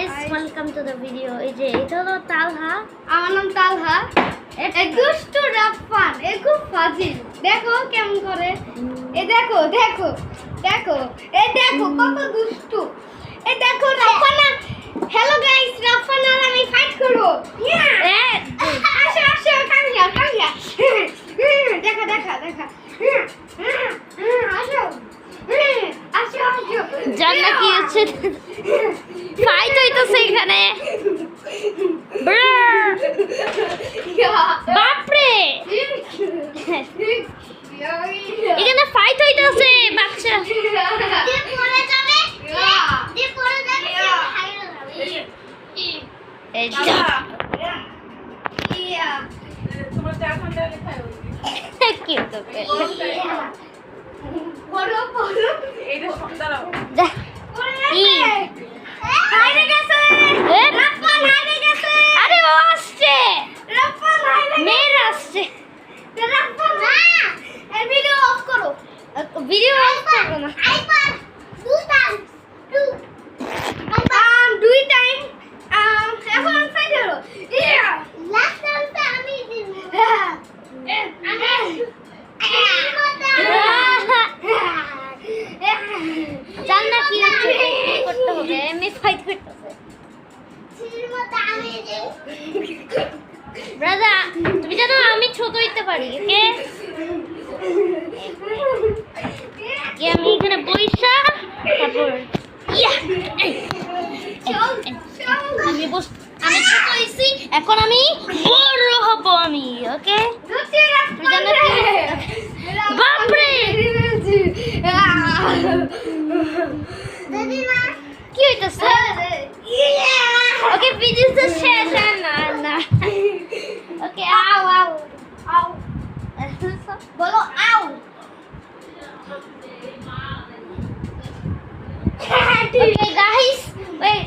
Guys, welcome to the video. এই যে এটা হলো তালহা, আমার নাম তালহা। এই দুষ্টু রাফান, এ খুব ফাজিল। দেখো কেমন করে, এ দেখো দেখো দেখো, এ দেখো কত দুষ্টু। এ দেখো রাফানা। হ্যালো গাইস, রাফান আর আমি ফাইট করব। আসো আসো, কামিয়া কামিয়া। দেখা দেখা দেখা। আসো আসো আসো। জান্না কি হচ্ছে? ফাইট হইতেছে এখানে। বাপরে, এখানে ফাইট হইতেছে বাচ্চা। এই যা কি তোকে বড় বড় এইটা দাঁড়াও যা কি হাইরে গেছে। এ, রাফান হাইরে গেছে। আরে ও আসছে, রাফান হাইরে মেয়ের আসছে। রাফান না, এই ভিডিও অফ করো। ভিডিও অফ করবো না। আইপার দুই টাইম দুই টাইম এখন ফাইট হলো। লাস্ট টাইমটা আমি দিব। জান্না কি হচ্ছে? কি করতে হবে? এমনি ফাইট করতেছে। ব্রাদার, তুমি জানো আমি ছোট হইতে পারি, ওকে? কি আমি এখানে বইসা তারপর ইয়া আমি ছোট হইছি, এখন আমি বড় হব আমি, ওকে? তুমি জানো কি? বাপরে, কি হইতেছে? ওকে, ভিডিওটা শেষ আর না না। ওকে, আও আও আউ বলো আউ। Okay guys, wait.